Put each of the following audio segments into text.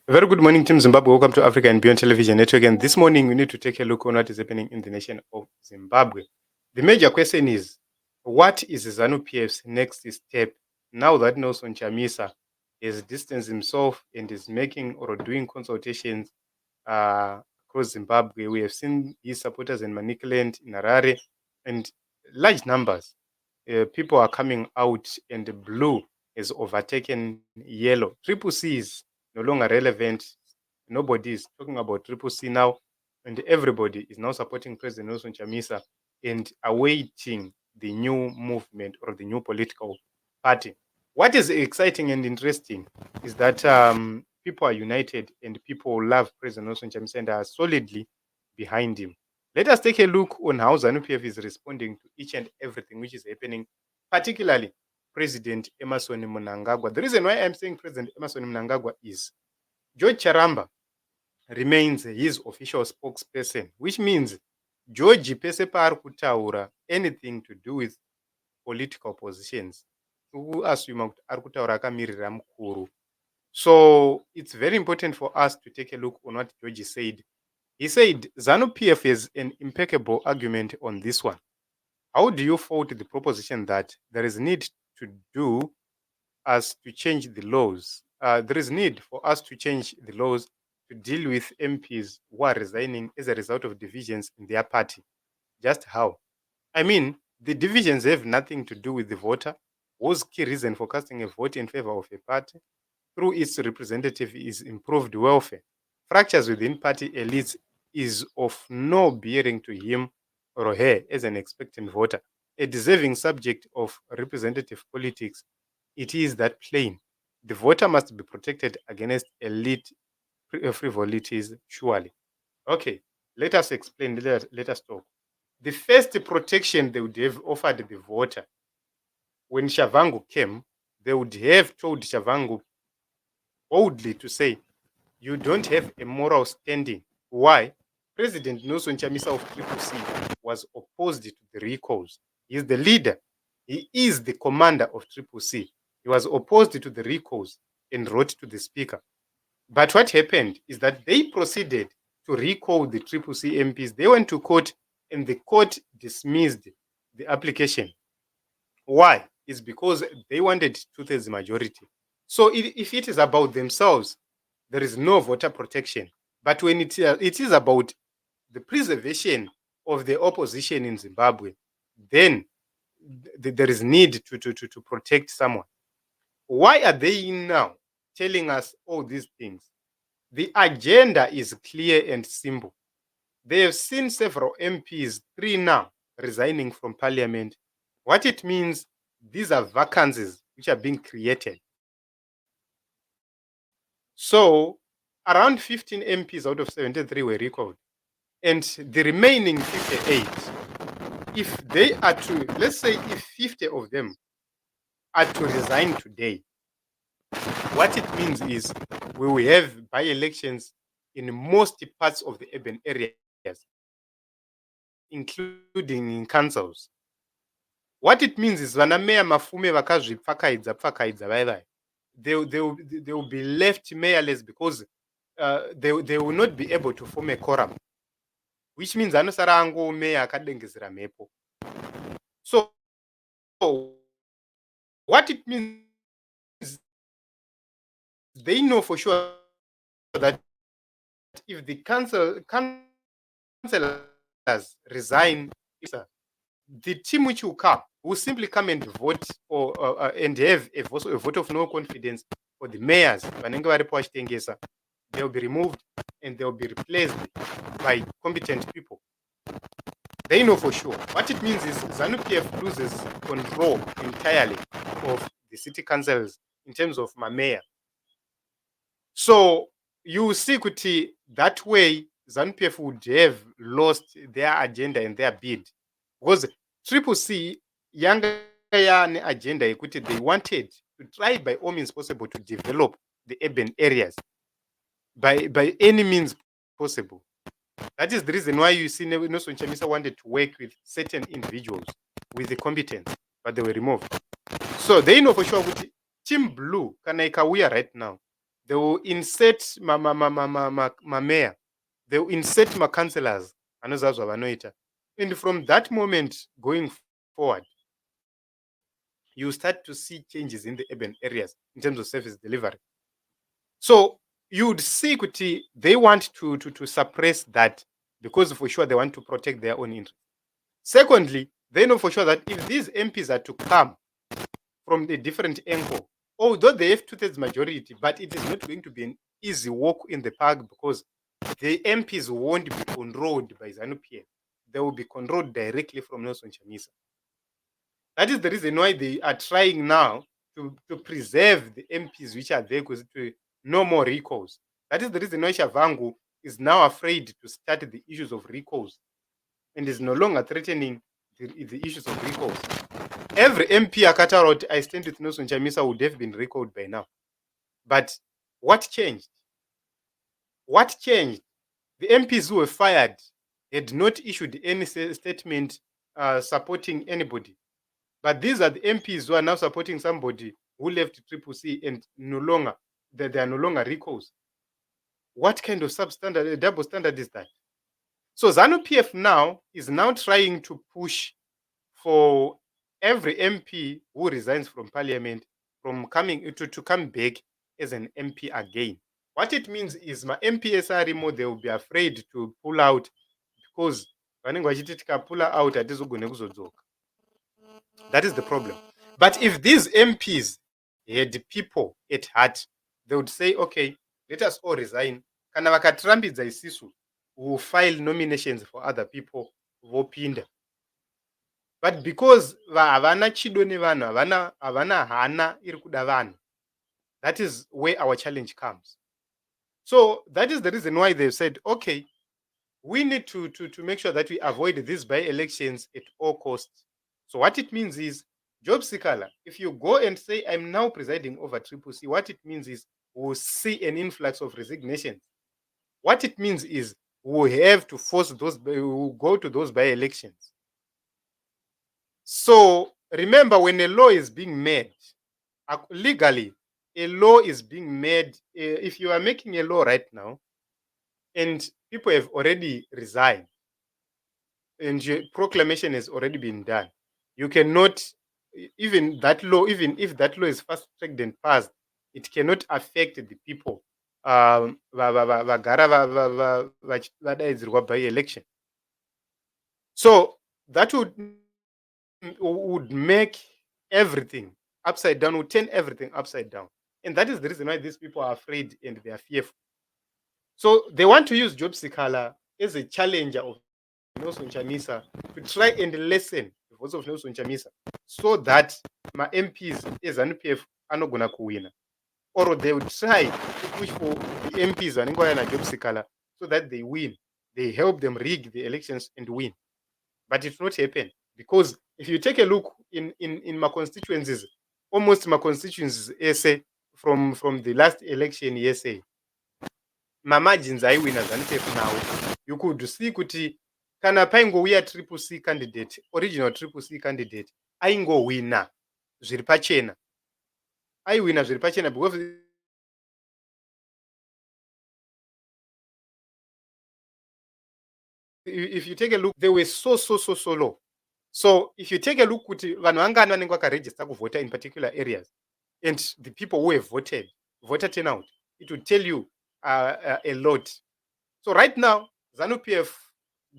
Very good morning, Team Zimbabwe. Welcome to Africa and Beyond Television Network. And this morning, we need to take a look on what is happening in the nation of Zimbabwe. The major question is, what is ZANU-PF's next step now that Nelson Chamisa has distanced himself and is making or doing consultations across Zimbabwe? We have seen his supporters in Manicaland, in Harare, and large numbers. People are coming out, and blue has overtaken yellow. Triple C is no longer relevant. Nobody is talking about Triple C now, and everybody is now supporting President Nelson Chamisa and awaiting the new movement or the new political party. What is exciting and interesting is that people are united and people love President Nelson Chamisa and are solidly behind him. Let us take a look on how ZANU-PF is responding to each and everything which is happening, particularly President Emerson Mnangagwa. The reason why I'm saying President Emerson Mnangagwa is George Charamba remains his official spokesperson, which means George pese paari kutaura anything to do with political positions, assume kuti ari kutaura akamirira mukuru. So it's very important for us to take a look on what George said. He said ZANU-PF has an impeccable argument on this one. How do you fault the proposition that there is need to do us to change the laws? There is need for us to change the laws to deal with MPs who are resigning as a result of divisions in their party. Just how? I mean, the divisions have nothing to do with the voter, whose key reason for casting a vote in favor of a party through its representative is improved welfare. Fractures within party elites is of no bearing to him or her as an expectant voter. A deserving subject of representative politics, it is that plain. The voter must be protected against elite frivolities, surely. Okay, let us explain, let us talk. The first protection they would have offered the voter when Shavangu came, they would have told Shavangu boldly to say, you don't have a moral standing. Why? President Nelson Chamisa of Triple C was opposed to the recalls. He is the leader. He is the commander of Triple C. He was opposed to the recalls and wrote to the speaker. But what happened is that they proceeded to recall the Triple C MPs. They went to court and the court dismissed the application. Why? It's because they wanted two-thirds majority. So if it is about themselves, there is no voter protection. But when it is about the preservation of the opposition in Zimbabwe, then there is need to protect someone. Why are they now telling us all these things? The agenda is clear and simple. They have seen several MPs, 3 now, resigning from parliament. What it means, these are vacancies which are being created. So around 15 MPs out of 73 were recalled. And the remaining 58, if they are to, let's say if 50 of them are to resign today, what it means is we will have by-elections in most parts of the urban areas, including in councils. What it means is vanameya mafume vakazvipfakaidza vai they will be left mayorless because they will not be able to form a quorum, which means anosara ango meya akadengezera mhepo. So what it means, they know for sure that if the councillors resign, the team which will come will simply come and vote or and have a vote of no confidence for the mayors. They will be removed and they will be replaced by competent people. They know for sure. What it means is ZANU-PF loses control entirely of the city councils in terms of my mayor. So you see, Kuti, that way ZANU-PF would have lost their agenda and their bid. Because Triple C, younger agenda, they wanted to try by all means possible to develop the urban areas by any means possible. That is the reason why you see Nelson Chamisa wanted to work with certain individuals with the competence, but they were removed. So they know for sure Team Blue, we are right now. They will insert mayor. They will insert councillors. And from that moment going forward, you start to see changes in the urban areas in terms of service delivery. So you would see they want to suppress that because for sure they want to protect their own interests. Secondly, they know for sure that if these MPs are to come from a different angle, although they have two-thirds majority, but it is not going to be an easy walk in the park because the MPs won't be controlled by ZANU-PF. They will be controlled directly from Nelson Chamisa. That is the reason why they are trying now to preserve the MPs which are there because no more recalls. That is the reason why Shavangu is now afraid to start the issues of recalls and is no longer threatening the issues of recalls. Every MP Akatarot I stand with Nelson Chamisa would have been recalled by now. But what changed? What changed? The MPs who were fired had not issued any statement supporting anybody. But these are the MPs who are now supporting somebody who left Triple C and no longer, they are no longer recalls. What kind of substandard, double standard is that? So ZANU-PF now is now trying to push for every MP who resigns from parliament from coming to come back as an MP again. What it means is my MPs are remote, they will be afraid to pull out because vanenge vachiti tikapula out hatizogone kuzodzoka. That is the problem. But if these MPs had people at heart, they would say, okay, let us all resign. Kana vakatirambidza isisu, we will file nominations for other people vopinda. But because havana chido nevanhu, havana hana iri kuda vanhu, that is where our challenge comes. So that is the reason why they've said, okay, we need to make sure that we avoid these by-elections at all costs. So what it means is, Job Sikala, if you go and say, I'm now presiding over Triple C, what it means is we'll see an influx of resignations. What it means is we'll have to force those, we'll go to those by-elections. So remember, when a law is being made, legally, a law is being made. If you are making a law right now, and people have already resigned, and your proclamation has already been done, you cannot, even that law, even if that law is fast tracked and passed, it cannot affect the people vagara vadaidzirwa by election. So that would make everything upside down, would turn everything upside down. And that is the reason why these people are afraid and they are fearful. So they want to use Job Sikala as a challenger of Nelson Chamisa to try and lessen the voice of Nelson Chamisa so that my MPs as ZANU-PF are not going to win. Or they would try to push for the MPs and Job Sikala so that they win. They help them rig the elections and win. But it's not happened. Because if you take a look in my constituencies, almost my constituencies essay from the last election essay, my margins aiwina ZANU-PF now. You could see kuti kana paingouya Triple C candidate, original Triple C candidate, aingowina zviri pachena. Aiwina zviri pachena because if you take a look, they were so low. So if you take a look kuti vanhu vangani vanenge vakaregister kuvhota in particular areas, and the people who have voted, voter turnout, it will tell you a lot. So right now, ZANU-PF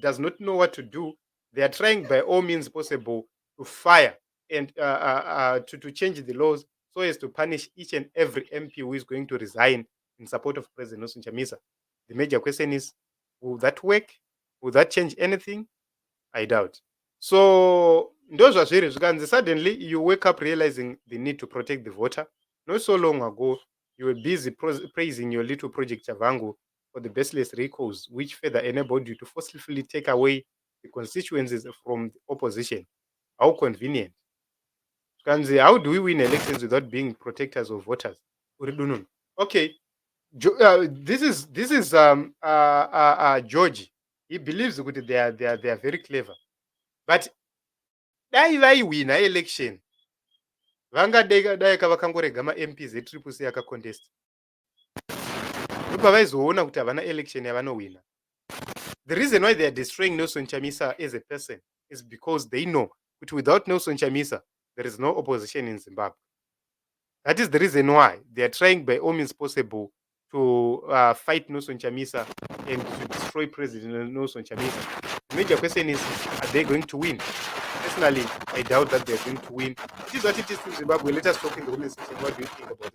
does not know what to do. They are trying by all means possible to fire and to change the laws so as to punish each and every MP who is going to resign in support of President Nelson Chamisa. The major question is, will that work? Will that change anything? I doubt. So those are serious. Suddenly you wake up realizing the need to protect the voter. Not so long ago, you were busy praising your little project Chavangu for the baseless recalls, which further enabled you to forcefully take away the constituencies from the opposition. How convenient. How do we win elections without being protectors of voters? Okay, this is George. He believes that they are very clever, but dai vaihwina election vangadai vakangorega maMPs eTriple C akacontest. pavaizoona kuti havana election yavanowina. The reason why they are destroying Nelson Chamisa as a person is because they know that without Nelson Chamisa, there is no opposition in Zimbabwe. That is the reason why they are trying by all means possible to fight Nelson Chamisa and to destroy President Nelson Chamisa. The major question is, are they going to win? Personally, I doubt that they're going to win. It is what it is in Zimbabwe. Let us talk in the women's section. What do you think about it?